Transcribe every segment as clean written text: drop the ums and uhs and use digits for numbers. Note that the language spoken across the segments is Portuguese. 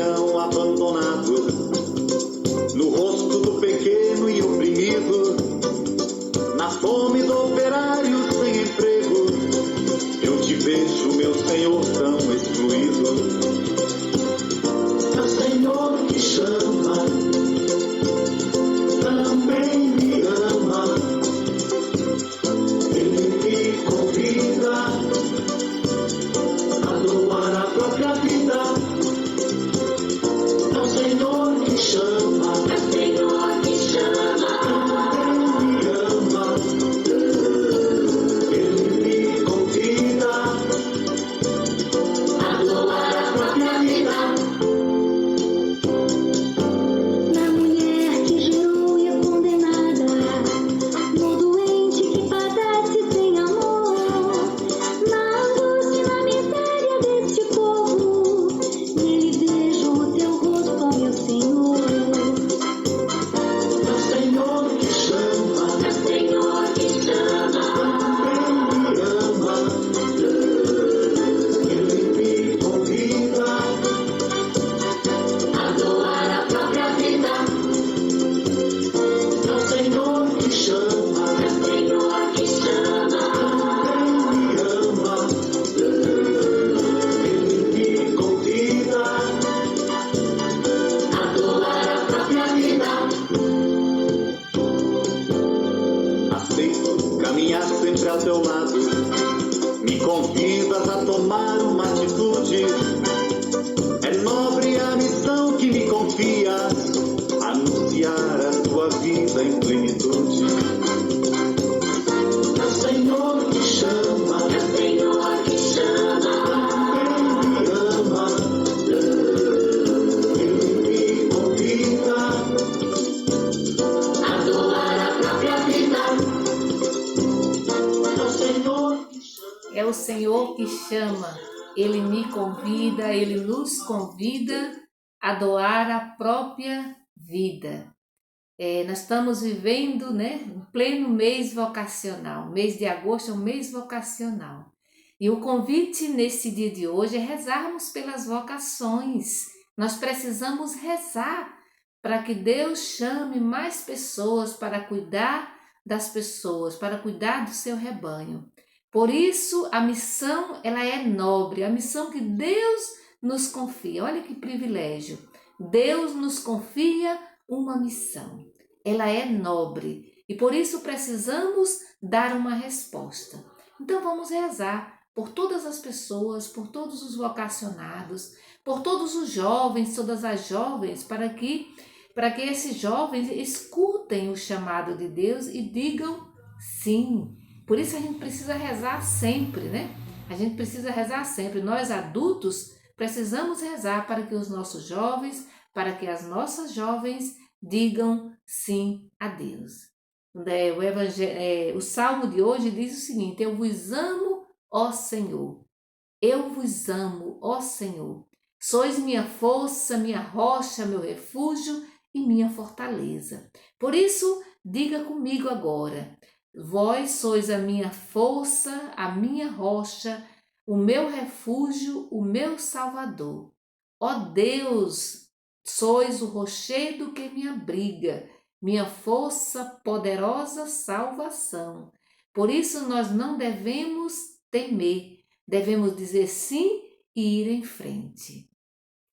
chão abandonado, no rosto do pequeno e oprimido, na fome do operário sem emprego, eu te vejo, meu Senhor, tão excluído. É o Senhor que chama, também me ama, Ele me convida a doar a própria vida. É o Senhor que chama, é o Senhor que chama, também me ama, Ele me convida a doar a própria vida. Na mulher que gerou e é condenada, no doente que padece sem amor, na angústia e na miséria deste povo, nele vejo o teu rosto, ó meu Senhor. É o Senhor que chama, É o Senhor que chama, também me ama, Ele me convida a doar a própria vida. É o Senhor que chama, É o Senhor que chama, também me ama, Ele me convida a doar a própria vida. Aceito caminhar sempre ao teu lado, me convidas a tomar uma atitude. É nobre a missão que me confias, anunciar a tua vida em plenitude. É o Senhor que chama, É o Senhor que chama, também me ama, Ele me convida a doar a própria vida. É o Senhor que chama. É o Senhor que chama, Ele me convida, Ele nos convida a doar a própria vida. Nós estamos vivendo, em pleno mês vocacional. O mês de agosto é um mês vocacional. E o convite nesse dia de hoje é rezarmos pelas vocações. Nós precisamos rezar para que Deus chame mais pessoas para cuidar das pessoas, para cuidar do seu rebanho. Por isso, a missão ela é nobre, a missão que Deus nos confia. Olha que privilégio. Deus nos confia uma missão. Ela é nobre e por isso precisamos dar uma resposta. Então vamos rezar por todas as pessoas, por todos os vocacionados, por todos os jovens, todas as jovens, para que esses jovens escutem o chamado de Deus e digam sim. Por isso a gente precisa rezar sempre, A gente precisa rezar sempre. Nós adultos precisamos rezar para que os nossos jovens, para que as nossas jovens digam sim a Deus. O Salmo de hoje diz o seguinte: eu vos amo, ó Senhor. Eu vos amo, ó Senhor. Sois minha força, minha rocha, meu refúgio e minha fortaleza. Por isso, diga comigo agora: vós sois a minha força, a minha rocha, o meu refúgio, o meu salvador. Ó Deus, sois o rochedo que me abriga, minha força, poderosa salvação. Por isso nós não devemos temer, devemos dizer sim e ir em frente.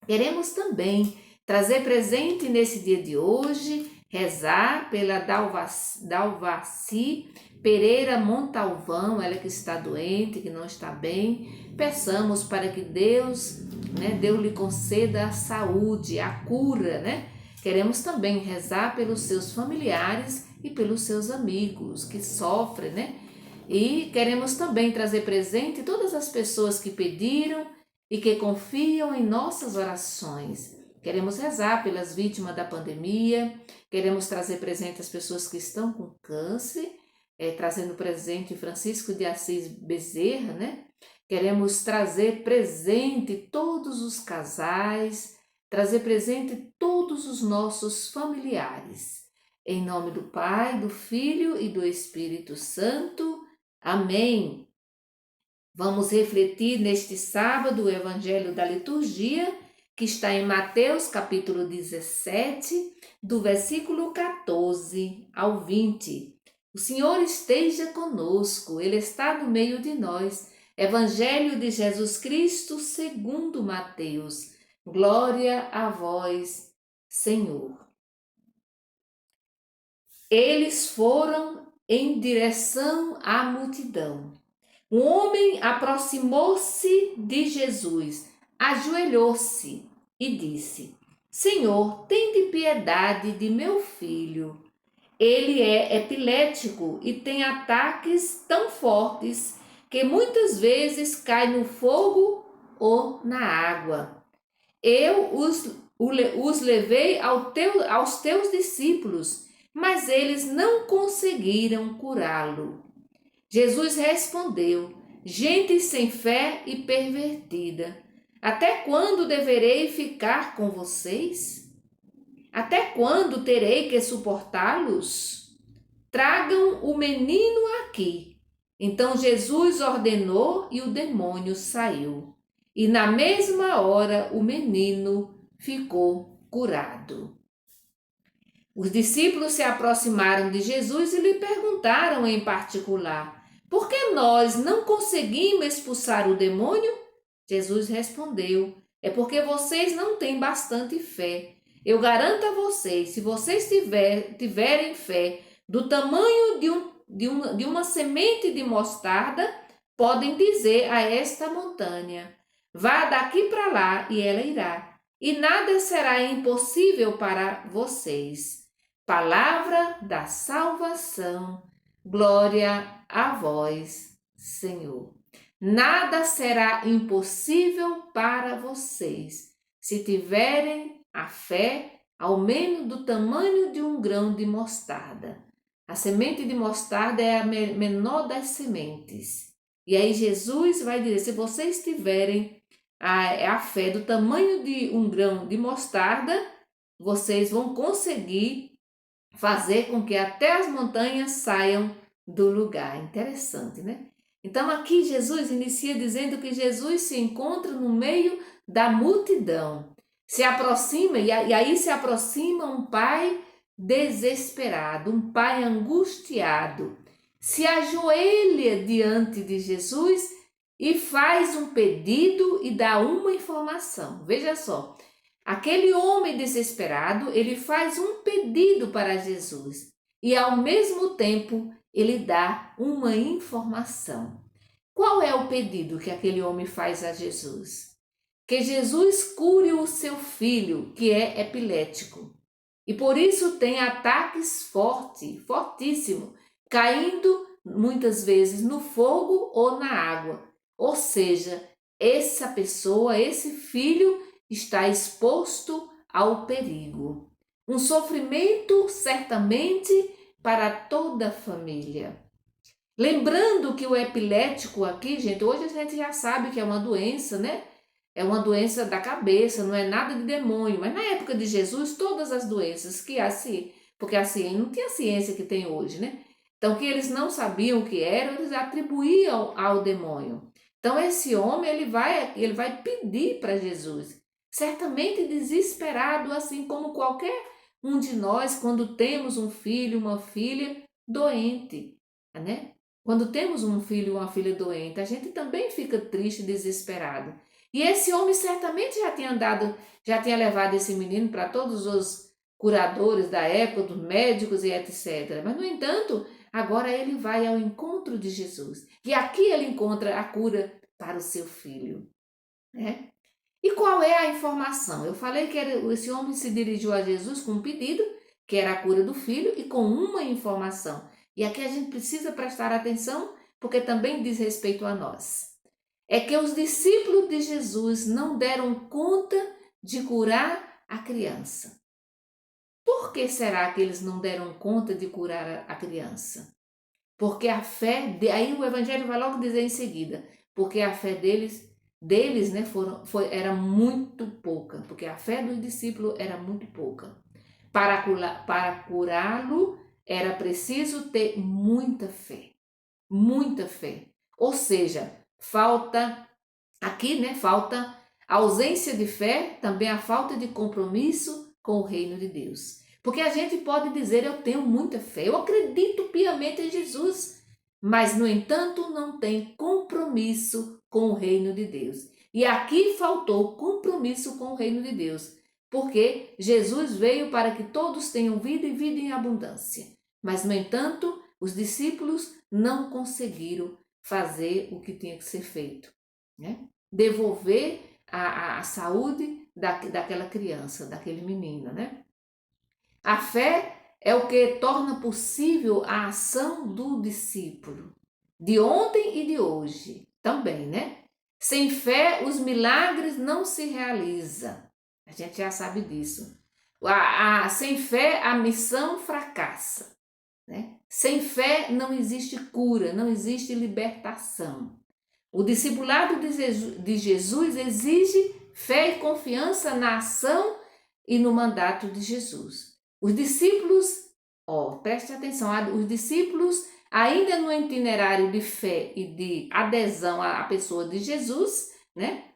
Queremos também trazer presente nesse dia de hoje, rezar pela Dalvaci Pereira Montalvão, ela que está doente, que não está bem. Peçamos para que Deus lhe conceda a saúde, a cura, Queremos também rezar pelos seus familiares e pelos seus amigos que sofrem, E queremos também trazer presente todas as pessoas que pediram e que confiam em nossas orações. Queremos rezar pelas vítimas da pandemia, queremos trazer presente as pessoas que estão com câncer, trazendo presente Francisco de Assis Bezerra, Queremos trazer presente todos os casais, trazer presente todos os nossos familiares. Em nome do Pai, do Filho e do Espírito Santo. Amém. Vamos refletir neste sábado o Evangelho da Liturgia que está em Mateus capítulo 17, do versículo 14 ao 20. O Senhor esteja conosco, Ele está no meio de nós. Evangelho de Jesus Cristo segundo Mateus. Glória a vós, Senhor. Eles foram em direção à multidão. Um homem aproximou-se de Jesus, ajoelhou-se e disse: Senhor, tende piedade de meu filho. Ele é epilético e tem ataques tão fortes que muitas vezes cai no fogo ou na água. Eu os levei aos teus discípulos, mas eles não conseguiram curá-lo. Jesus respondeu: Gente sem fé e pervertida, até quando deverei ficar com vocês? Até quando terei que suportá-los? Tragam o menino aqui. Então Jesus ordenou e o demônio saiu. E na mesma hora o menino ficou curado. Os discípulos se aproximaram de Jesus e lhe perguntaram em particular: Por que nós não conseguimos expulsar o demônio? Jesus respondeu: É porque vocês não têm bastante fé. Eu garanto a vocês, se vocês tiverem fé do tamanho de uma semente de mostarda, podem dizer a esta montanha: Vá daqui para lá, e ela irá. E nada será impossível para vocês. Palavra da salvação, glória a vós, Senhor. Nada será impossível para vocês, se tiverem a fé ao menos do tamanho de um grão de mostarda. A semente de mostarda é a menor das sementes. E aí Jesus vai dizer, se vocês tiverem a fé do tamanho de um grão de mostarda, vocês vão conseguir fazer com que até as montanhas saiam do lugar. Interessante, né? Então aqui Jesus inicia dizendo que Jesus se encontra no meio da multidão. Se aproxima, e aí se aproxima um pai desesperado, um pai angustiado. Se ajoelha diante de Jesus e faz um pedido e dá uma informação. Veja só. Aquele homem desesperado, ele faz um pedido para Jesus e ao mesmo tempo ele dá uma informação. Qual é o pedido que aquele homem faz a Jesus? Que Jesus cure o seu filho, que é epilético, e por isso tem ataques fortíssimos, caindo muitas vezes no fogo ou na água. Ou seja, essa pessoa, esse filho, está exposto ao perigo. Um sofrimento certamente para toda a família. Lembrando que o epilético aqui, gente, hoje a gente já sabe que é uma doença, né? É uma doença da cabeça, não é nada de demônio. Mas na época de Jesus, todas as doenças que porque assim, não tinha a ciência que tem hoje, né? Então, que eles não sabiam o que era, eles atribuíam ao demônio. Então, esse homem, ele vai pedir para Jesus. Certamente desesperado, assim como qualquer um de nós, quando temos um filho, uma filha doente, né? Quando temos um filho ou uma filha doente, a gente também fica triste e desesperado. E esse homem certamente já tinha levado esse menino para todos os curadores da época, dos médicos e etc. Mas, no entanto, agora ele vai ao encontro de Jesus. E aqui ele encontra a cura para o seu filho, né? E qual é a informação? Eu falei que esse homem se dirigiu a Jesus com um pedido, que era a cura do filho, e com uma informação. E aqui a gente precisa prestar atenção, porque também diz respeito a nós. É que os discípulos de Jesus não deram conta de curar a criança. Por que será que eles não deram conta de curar a criança? Porque a fé, aí o Evangelho vai logo dizer em seguida, porque a fé deles, né, era muito pouca, porque a fé dos discípulos era muito pouca. Para curá-lo, era preciso ter muita fé, muita fé. Ou seja, falta A ausência de fé, também a falta de compromisso com o reino de Deus. Porque a gente pode dizer, eu tenho muita fé, eu acredito piamente em Jesus, mas, no entanto, não tem compromisso com o reino de Deus. E aqui faltou compromisso com o reino de Deus, porque Jesus veio para que todos tenham vida e vida em abundância. Mas, no entanto, os discípulos não conseguiram fazer o que tinha que ser feito, né? Devolver a saúde daquela criança, daquele menino, né? A fé é o que torna possível a ação do discípulo, de ontem e de hoje também, né? Sem fé, os milagres não se realizam. A gente já sabe disso. Sem fé, a missão fracassa, né? Sem fé, não existe cura, não existe libertação. O discipulado de Jesus exige fé e confiança na ação e no mandato de Jesus. Os discípulos, preste atenção, os discípulos, ainda no itinerário de fé e de adesão à pessoa de Jesus, né,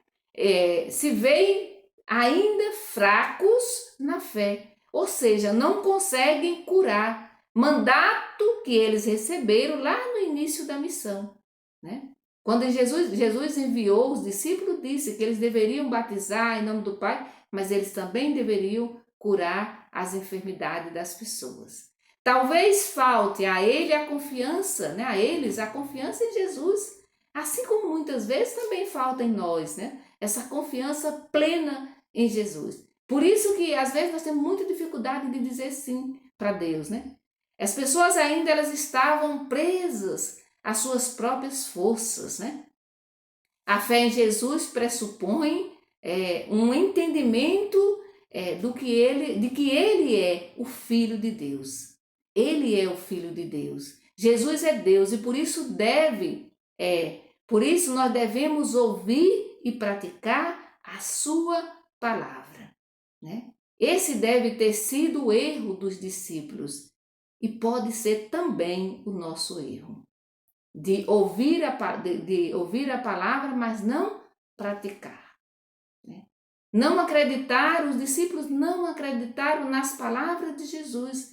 se veem ainda fracos na fé, ou seja, não conseguem curar mandato que eles receberam lá no início da missão, né? Quando Jesus enviou os discípulos, disse que eles deveriam batizar em nome do Pai, mas eles também deveriam curar as enfermidades das pessoas. Talvez falte a ele a confiança, né? A eles a confiança em Jesus, assim como muitas vezes também falta em nós, né? Essa confiança plena em Jesus. Por isso que às vezes nós temos muita dificuldade de dizer sim para Deus, né? As pessoas ainda elas estavam presas às suas próprias forças, né? A fé em Jesus pressupõe um entendimento de que ele é o Filho de Deus. Ele é o Filho de Deus. Jesus é Deus e por isso nós devemos ouvir e praticar a sua palavra, né? Esse deve ter sido o erro dos discípulos e pode ser também o nosso erro. De ouvir a palavra, mas não praticar, né? Não acreditar, os discípulos não acreditaram nas palavras de Jesus,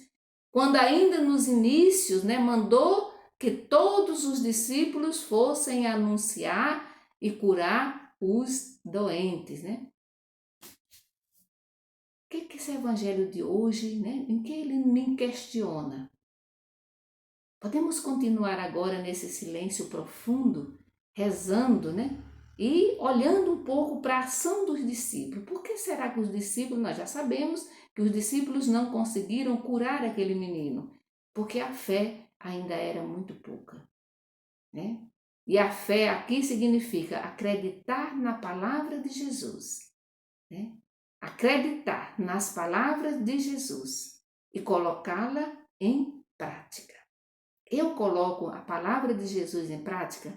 quando ainda nos inícios, né, mandou que todos os discípulos fossem anunciar e curar os doentes, né? O que esse evangelho de hoje, né, em que ele me questiona? Podemos continuar agora nesse silêncio profundo, rezando, né? E olhando um pouco para a ação dos discípulos. Por que será que os discípulos, nós já sabemos que os discípulos não conseguiram curar aquele menino? Porque a fé ainda era muito pouca, né? E a fé aqui significa acreditar na palavra de Jesus, né? Acreditar nas palavras de Jesus e colocá-la em prática. Eu coloco a palavra de Jesus em prática?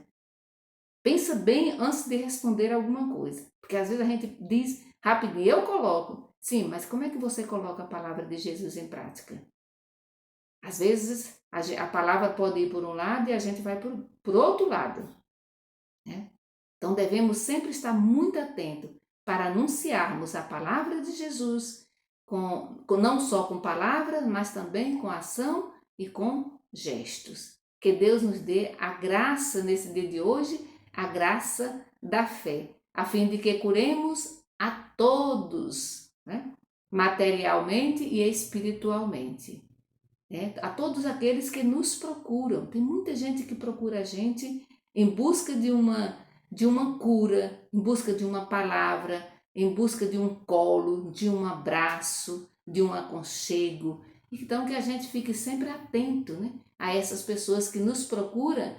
Pensa bem antes de responder alguma coisa, porque às vezes a gente diz rapidinho, eu coloco. Sim, mas como é que você coloca a palavra de Jesus em prática? Às vezes a palavra pode ir por um lado e a gente vai por outro lado, né? Então devemos sempre estar muito atentos para anunciarmos a palavra de Jesus, não só com palavras, mas também com ação e com gestos. Que Deus nos dê a graça nesse dia de hoje, a graça da fé, a fim de que curemos a todos, né? Materialmente e espiritualmente, né? A todos aqueles que nos procuram. Tem muita gente que procura a gente em busca de uma cura, em busca de uma palavra, em busca de um colo, de um abraço, de um aconchego. Então, que a gente fique sempre atento, né, a essas pessoas que nos procuram,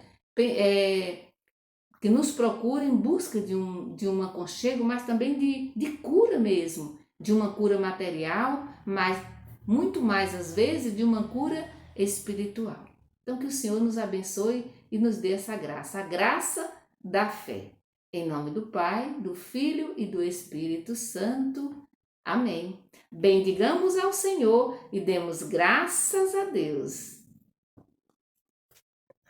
em busca de um aconchego, mas também de cura mesmo, de uma cura material, mas muito mais às vezes de uma cura espiritual. Então, que o Senhor nos abençoe e nos dê essa graça, a graça da fé. Em nome do Pai, do Filho e do Espírito Santo. Amém. Bendigamos ao Senhor e demos graças a Deus.